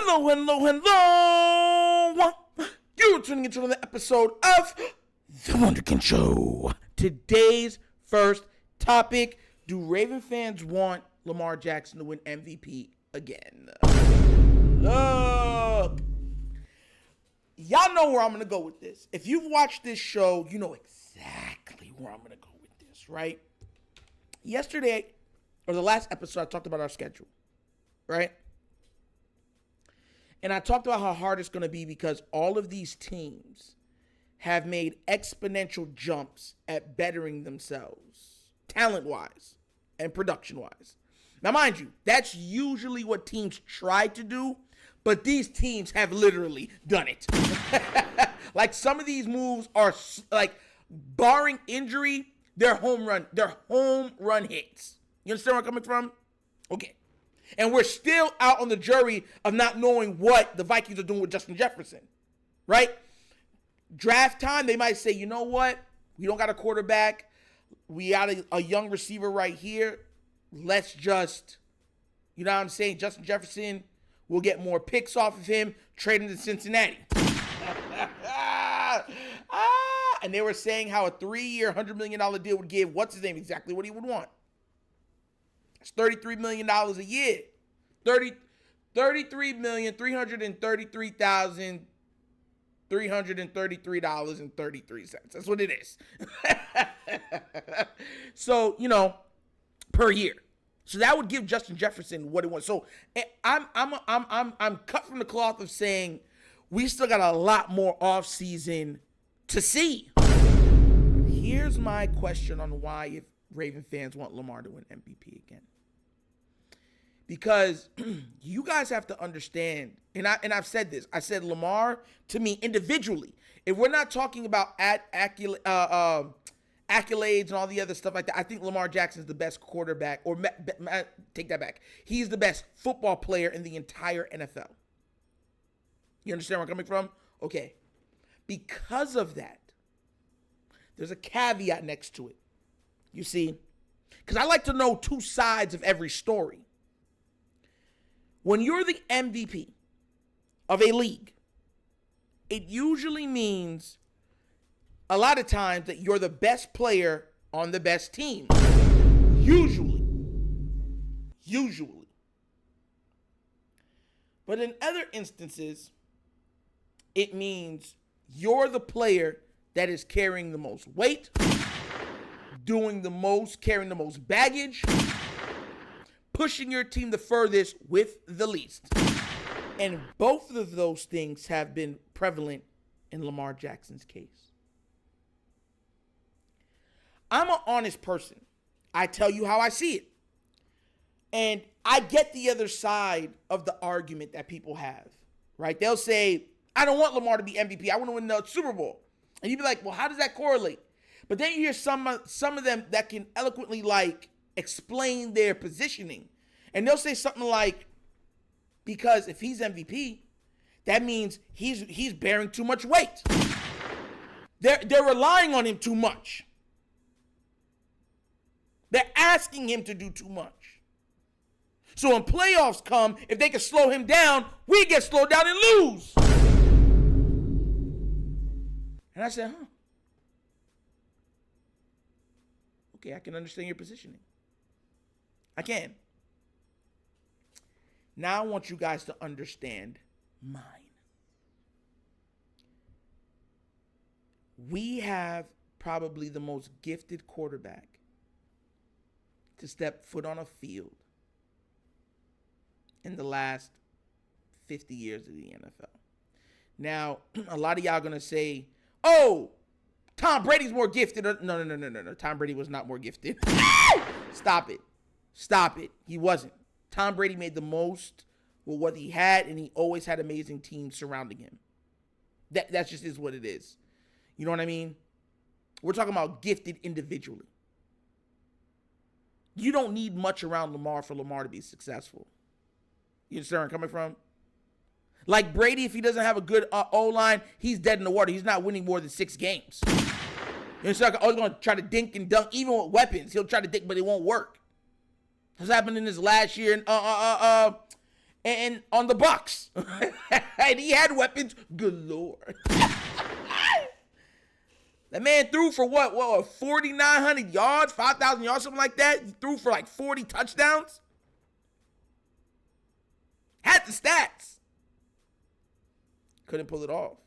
Hello, hello, hello. You're tuning into another episode of The Wunderkind Show. Today's first topic: do Raven fans want Lamar Jackson to win MVP again? Look, y'all know where I'm going to go with this. If you've watched this show, you know exactly where I'm going to go with this, right? Yesterday, or the last episode, I talked about our schedule, right? And I talked about how hard it's going to be because all of these teams have made exponential jumps at bettering themselves, talent-wise and production-wise. Now, mind you, that's usually what teams try to do, but these teams have literally done it. Like, some of these moves are, like, barring injury, they're home run hits. You understand where I'm coming from? Okay. And we're still out on the jury of not knowing what the Vikings are doing with Justin Jefferson, right? Draft time, they might say, you know what? We don't got a quarterback. We got a young receiver right here. Let's just, you know what I'm saying? Justin Jefferson, we'll get more picks off of him, trade him to Cincinnati. And they were saying how a 3-year, $100 million deal would give, what's his name, exactly what he would want. It's $33 million a year. $33,333,333.33. That's what it is. So, you know, per year. So that would give Justin Jefferson what he wants. So I'm cut from the cloth of saying we still got a lot more offseason to see. Here's my question on why, if Raven fans want Lamar to win MVP again. Because you guys have to understand, and I've said this. I said Lamar, to me, individually, if we're not talking about accolades and all the other stuff like that, I think Lamar Jackson is the best quarterback, or take that back. He's the best football player in the entire NFL. You understand where I'm coming from? Okay. Because of that, there's a caveat next to it. You see? Because I like to know two sides of every story. When you're the MVP of a league, it usually means a lot of times that you're the best player on the best team. Usually. But in other instances, it means you're the player that is carrying the most weight, doing the most, carrying the most baggage, pushing your team the furthest with the least. And both of those things have been prevalent in Lamar Jackson's case. I'm an honest person. I tell you how I see it. And I get the other side of the argument that people have, right? They'll say, I don't want Lamar to be MVP. I want to win the Super Bowl. And you'd be like, well, how does that correlate? But then you hear some of them that can eloquently, like, explain their positioning. And they'll say something like, because if he's MVP, that means he's bearing too much weight. They're relying on him too much. They're asking him to do too much. So when playoffs come, if they can slow him down, we get slowed down and lose. And I said, okay, I can understand your positioning. I can. Now I want you guys to understand mine. We have probably the most gifted quarterback to step foot on a field in the last 50 years of the NFL. Now, a lot of y'all going to say, oh, Tom Brady's more gifted. No. Tom Brady was not more gifted. Stop it. He wasn't. Tom Brady made the most with what he had, and he always had amazing teams surrounding him. That just is what it is. You know what I mean? We're talking about gifted individually. You don't need much around Lamar for Lamar to be successful. You understand where I'm coming from? Like Brady, if he doesn't have a good O-line, he's dead in the water. He's not winning more than 6 games. It's like always going to try to dink and dunk, even with weapons. He'll try to dink, but it won't work. That's happened in his last year and on the Bucks. And he had weapons galore. That man threw for what 4,900 yards, 5,000 yards, something like that. He threw for like 40 touchdowns. Had the stats. Couldn't pull it off.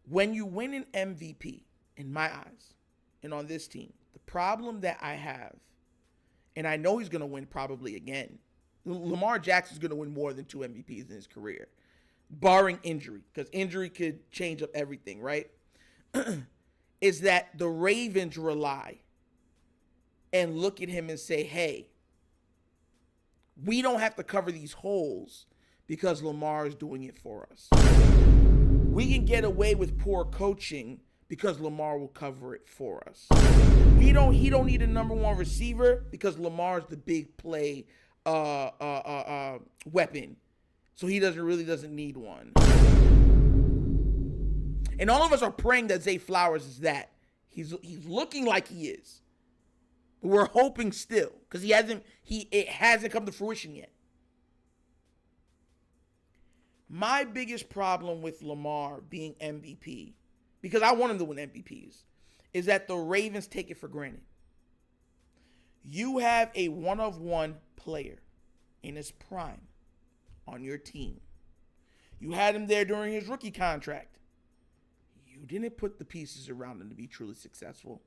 When you win an MVP, in my eyes, and on this team, the problem that I have, and I know he's going to win probably again, Lamar Jackson's going to win more than 2 MVPs in his career, barring injury, because injury could change up everything, right? Is that the Ravens rely and look at him and say, hey, we don't have to cover these holes because Lamar is doing it for us. We can get away with poor coaching because Lamar will cover it for us. He don't need a number 1 receiver because Lamar's the big play weapon. So he doesn't need one. And all of us are praying that Zay Flowers is that. He's looking like he is. But we're hoping still because it hasn't come to fruition yet. My biggest problem with Lamar being MVP, because I want him to win MVPs, is that the Ravens take it for granted. You have a one-of-one player in his prime on your team. You had him there during his rookie contract. You didn't put the pieces around him to be truly successful.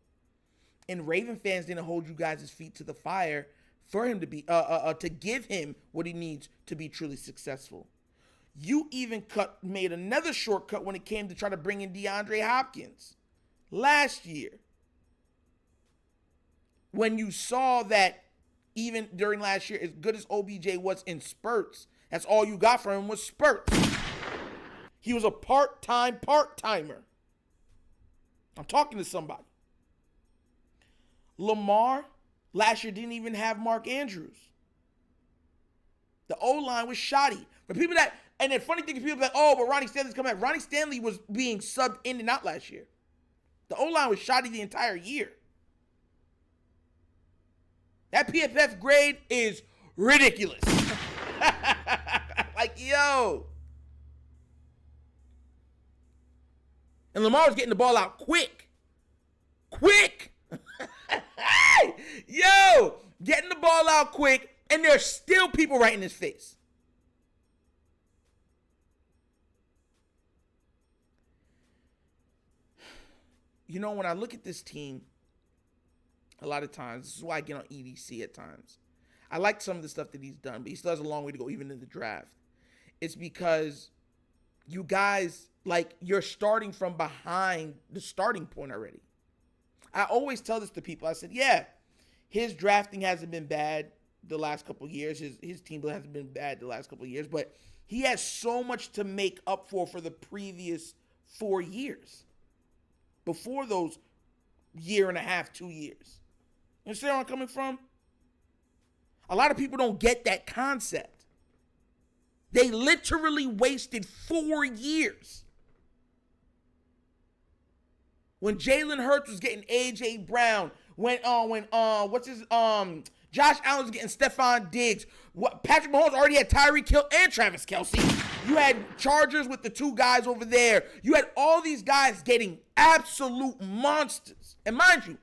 And Raven fans didn't hold you guys' feet to the fire for him to be to give him what he needs to be truly successful. You even made another shortcut when it came to try to bring in DeAndre Hopkins last year. When you saw that even during last year, as good as OBJ was in spurts, that's all you got from him was spurts. He was a part-timer. I'm talking to somebody. Lamar last year didn't even have Mark Andrews. The O-line was shoddy. For people that, and the funny thing is people like, oh, but Ronnie Stanley's coming back. Ronnie Stanley was being subbed in and out last year. The O-line was shoddy the entire year. That PFF grade is ridiculous. Like, yo. And Lamar was getting the ball out quick. Yo, getting the ball out quick, and there's still people right in his face. You know, when I look at this team, a lot of times, this is why I get on EDC at times. I like some of the stuff that he's done, but he still has a long way to go, even in the draft. It's because you guys, like, you're starting from behind the starting point already. I always tell this to people. I said, yeah, his drafting hasn't been bad the last couple of years. His team hasn't been bad the last couple of years, but he has so much to make up for the previous 4 years. Before those year and a half, 2 years. You understand where I'm coming from? A lot of people don't get that concept. They literally wasted 4 years. When Jalen Hurts was getting A.J. Brown, Josh Allen was getting Stephon Diggs, Patrick Mahomes already had Tyreek Hill and Travis Kelce. You had Chargers with the 2 guys over there. You had all these guys getting absolute monsters. And mind you,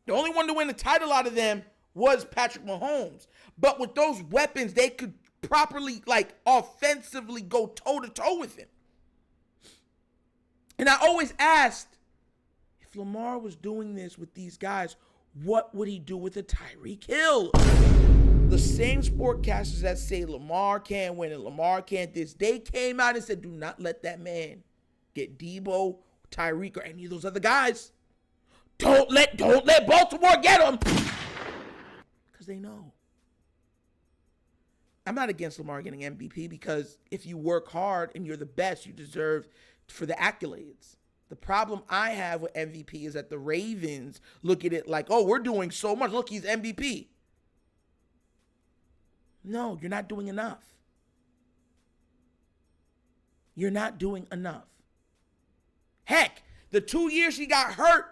the only one to win the title out of them was Patrick Mahomes. But with those weapons, they could properly, like, offensively go toe-to-toe with him. And I always asked, if Lamar was doing this with these guys, what would he do with a Tyreek Hill? The same sportcasters that say Lamar can't win and Lamar can't this, they came out and said, do not let that man get Debo, Tyreek, or any of those other guys. Don't let Baltimore get him. Because they know. I'm not against Lamar getting MVP because if you work hard and you're the best, you deserve for the accolades. The problem I have with MVP is that the Ravens look at it like, oh, we're doing so much. Look, he's MVP. No, you're not doing enough. You're not doing enough. Heck, the 2 years he got hurt,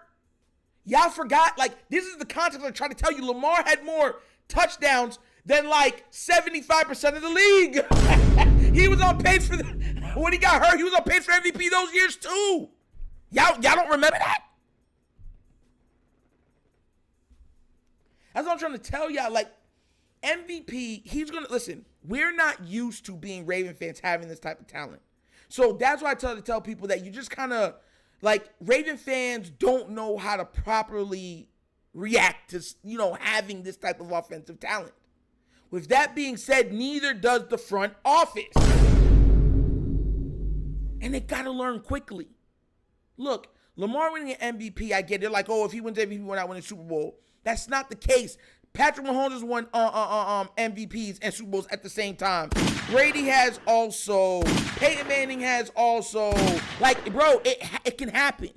y'all forgot, like, this is the context I'm trying to tell you. Lamar had more touchdowns than like 75% of the league. He was on pace for when he got hurt, he was on pace for MVP those years too. Y'all don't remember that? That's what I'm trying to tell y'all. Like, MVP, he's going to, listen, we're not used to being Raven fans having this type of talent. So that's why I tell people that you just kind of, like, Raven fans don't know how to properly react to, having this type of offensive talent. With that being said, neither does the front office. And they got to learn quickly. Look, Lamar winning an MVP, I get it. Like, oh, if he wins MVP, we're not winning Super Bowl. That's not the case. Patrick Mahomes has won MVPs and Super Bowls at the same time. Brady has also. Peyton Manning has also. Like, bro, it can happen.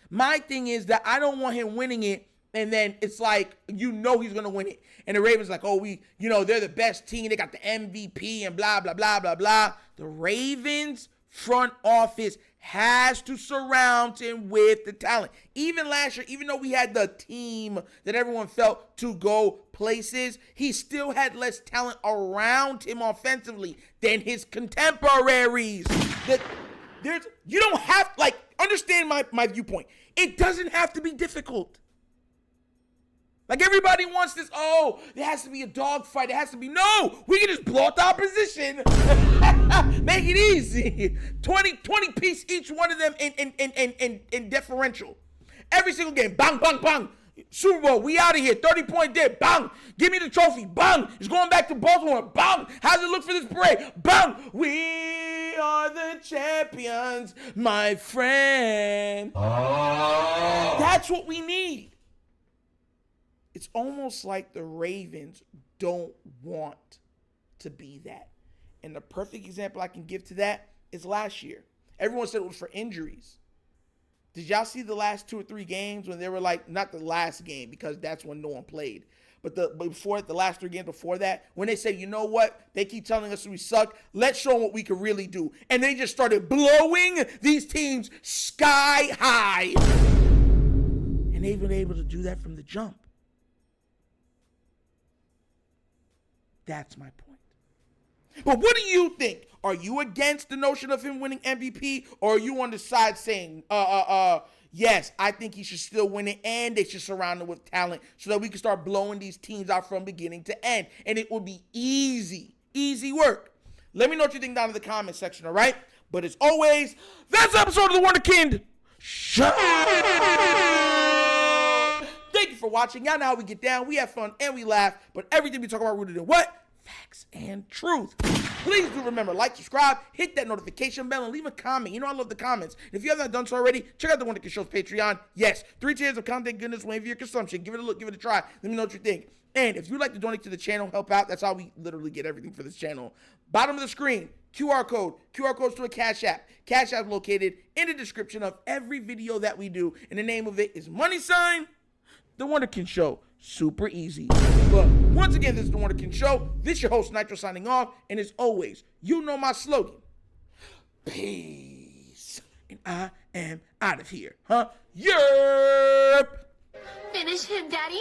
My thing is that I don't want him winning it, and then it's like, he's going to win it. And the Ravens like, oh, they're the best team. They got the MVP and blah, blah, blah, blah, blah. The Ravens front office has to surround him with the talent. Even last year, even though we had the team that everyone felt to go places, he still had less talent around him offensively than his contemporaries. You don't have, understand my viewpoint. It doesn't have to be difficult. Like, everybody wants this, there has to be a dogfight. It has to be, no, we can just blow out the opposition. Make it easy. 20 piece each one of them in differential. Every single game, bang, bang, bang. Super Bowl, we out of here. 30-point dip, bang. Give me the trophy, bang. It's going back to Baltimore, bang. How's it look for this parade? Bang. We are the champions, my friend. Oh. That's what we need. It's almost like the Ravens don't want to be that. And the perfect example I can give to that is last year. Everyone said it was for injuries. Did y'all see the last 2 or 3 games when they were like, not the last game because that's when no one played, but the last 3 games before that, when they said, you know what, they keep telling us we suck, let's show them what we can really do. And they just started blowing these teams sky high. And they've been able to do that from the jump. That's my point. But what do you think? Are you against the notion of him winning MVP, or are you on the side saying, yes, I think he should still win it, and they should surround him with talent so that we can start blowing these teams out from beginning to end, and it will be easy work. Let me know what you think down in the comment section, all right? But as always, that's the episode of The Wunderkind Show. Thank you for watching. Y'all know how we get down. We have fun and we laugh, but everything we talk about rooted in what? Facts and truth. Please do remember, like, subscribe, hit that notification bell, and leave a comment. I love the comments. If you haven't done so already, check out The Wunderkind Show's Patreon. Yes, 3 tiers of content goodness waiting for your consumption. Give it a look, give it a try. Let me know what you think. And if you'd like to donate to the channel, help out, that's how we literally get everything for this channel. Bottom of the screen, QR codes to a Cash App. Cash App located in the description of every video that we do. And the name of it is The Wunderkind Show. Super easy. But once again, this is The Wunderkind Show. This is your host, Nitro, signing off. And as always, you know my slogan. Peace. And I am out of here. Huh? Yerp. Finish him, Daddy.